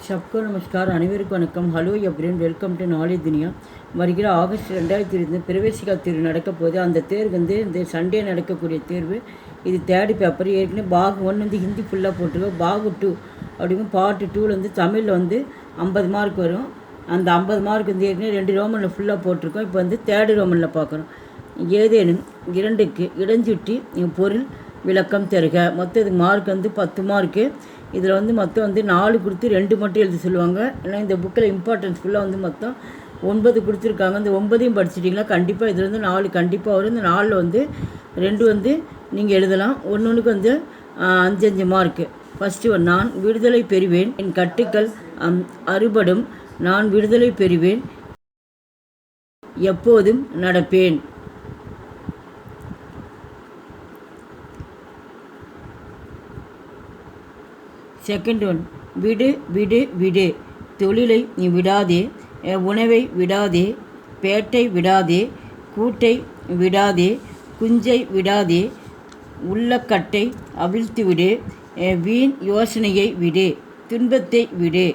சப்கோ நமஸ்கார், அனைவருக்கும் வணக்கம். Hello எப்ரின், welcome to knowledge துனியா. வருகிற ஆகஸ்ட் 2020 பிரவேசிகா தேர்வு நடக்க போது. அந்த தேர்வு இந்த சண்டே நடக்கக்கூடிய தேர்வு. இது தேர்டு பேப்பர். ஏற்கனவே பாக் 1 ஹிந்தி ஃபுல்லாக போட்டிருக்கோம். பாக் 2 அப்படிங்கும் பார்ட் 2 தமிழில் 50 மார்க் வரும். அந்த 50 மார்க் ஏற்கனவே 2 ரோமனில் ஃபுல்லாக போட்டிருக்கோம். இப்போ தேர்டு ரோமனில் பார்க்குறோம். ஏதேனும் 2க்கு இடஞ்சுட்டி பொருள் விளக்கம் தருக. மொத்தம் இதுக்கு மார்க் 10 மார்க்கு. இதில் மொத்தம் 4 கொடுத்து 2 மட்டும் எழுத சொல்லுவாங்க. ஏன்னா இந்த புக்கில் இம்பார்ட்டன்ஸ் ஃபுல்லாக மொத்தம் 9 கொடுத்துருக்காங்க. இந்த 9ஐயும் படிச்சிட்டிங்களா கண்டிப்பாக இதில் 4 கண்டிப்பாக வரும். இந்த 4ல் 2 நீங்கள் எழுதலாம். ஒன்றுக்கு 5 மார்க்கு. ஃபஸ்ட்டு நான் விடுதலை பெறுவேன், என் கட்டுக்கள் அறுபடும், நான் விடுதலை பெறுவேன், எப்போதும் நடப்பேன். செகண்ட் ஒன், விடு விடு விடு, தொழிலை நீ விடாதே, உணவை விடாதே, பேட்டை விடாதே, கூட்டை விடாதே, குஞ்சை விடாதே, உள்ளக்கட்டை அவிழ்த்து விடு, வீண் யோசனையை விடு, துன்பத்தை விடு.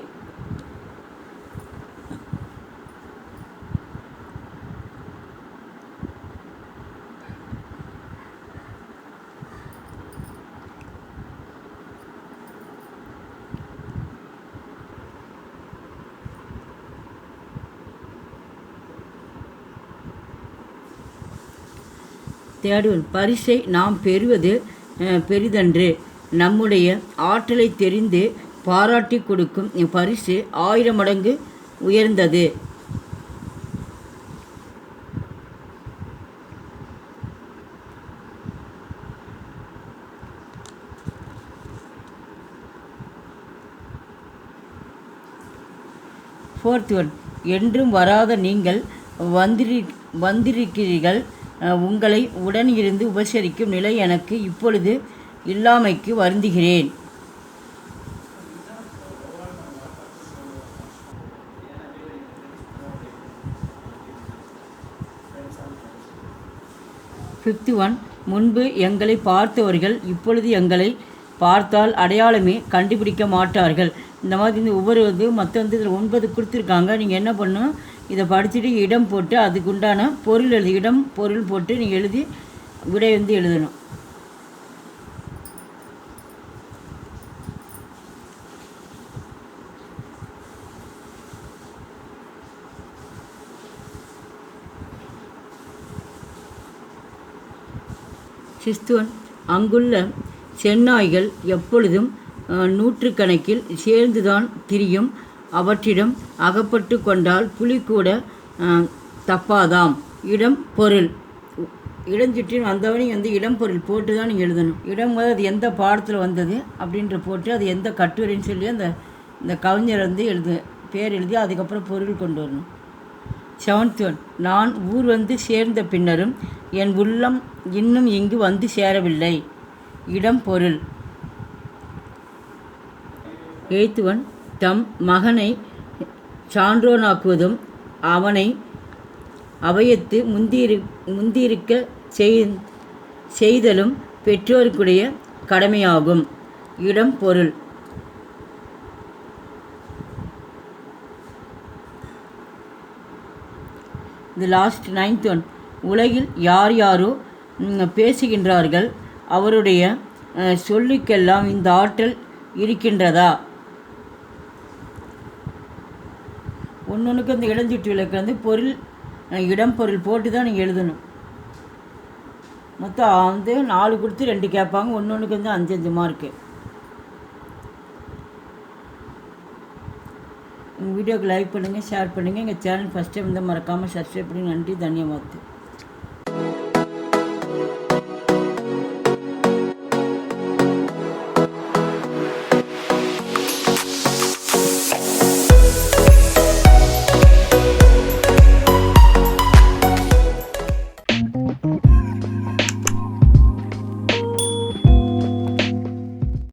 தேர்ட் ஒன், பரிசை நாம் பெறுவது பெரிதன்று, நம்முடைய ஆற்றலை தெரிந்து பாராட்டி கொடுக்கும் பரிசு 1000 மடங்கு உயர்ந்தது. ஃபோர்த் ஒன், என்றும் வராத நீங்கள் வந்திருக்கிறீர்கள், உங்களை உடன் இருந்து உபசரிக்கும் நிலை எனக்கு இப்பொழுது இல்லாமைக்கு வருந்துகிறேன். ஃபிஃப்த் ஒன், முன்பு எங்களை பார்த்தவர்கள் இப்பொழுது எங்களை பார்த்தால் அடையாளமே கண்டுபிடிக்க மாட்டார்கள். இந்த மாதிரி ஒவ்வொரு மொத்தம் இதில் 9 கொடுத்துருக்காங்க. நீங்கள் என்ன பண்ணணும், இதை படிச்சுட்டு இடம் போட்டு அதுக்கு உண்டான பொருள் எழுதி, இடம் பொருள் போட்டு நீங்கள் எழுதி விடை எழுதணும். சிக்ஸ்த் ஒன், அங்குள்ள செந்நாய்கள் எப்பொழுதும் 100கணக்கில் சேர்ந்துதான் திரியும், அவற்றிடம் அகப்பட்டு கொண்டால் புலி கூட தப்பாதாம். இடம் பொருள், இடஞ்சுற்றின் வந்தவனே இடம் பொருள் போட்டு தான் நீங்கள் எழுதணும். இடம் அது எந்த பாடத்தில் வந்தது அப்படின்ற போட்டு அது எந்த கட்டுரைன்னு சொல்லி இந்த கவிஞர் பேர் எழுதி அதுக்கப்புறம் பொருள் கொண்டு வரணும். செவன்த் ஒன், நான் ஊர் சேர்ந்த பின்னரும் என் உள்ளம் இன்னும் இங்கு சேரவில்லை, இடம் பொருள். எய்த் ஒன், தம் மகனை சான்றோனாக்குவதும் அவனை அவையத்து முந்தியிருக்க செய்தலும் பெற்றோருக்குடைய கடமையாகும், இடம் பொருள். இது லாஸ்ட். நைன்த் ஒன், உலகில் யார் யாரோ பேசுகின்றார்கள், அவருடைய சொல்லுக்கெல்லாம் இந்த ஆற்றல் இருக்கின்றதா? ஒன்றுக்கு இடஞ்சுட்டு விளக்கு பொருள் இடம் பொருள் போட்டு தான் நீங்கள் எழுதணும். மொத்தம் 4 கொடுத்து 2 கேட்பாங்க. ஒன்றுக்கு 5 மார்க்கு. எங்கள் வீடியோக்கு லைக் பண்ணுங்கள், ஷேர் பண்ணுங்கள். எங்கள் சேனல் ஃபஸ்ட் டைம் மறக்காமல் சப்ஸ்கிரைப் பண்ணி. நன்றி, தன்யவாத்.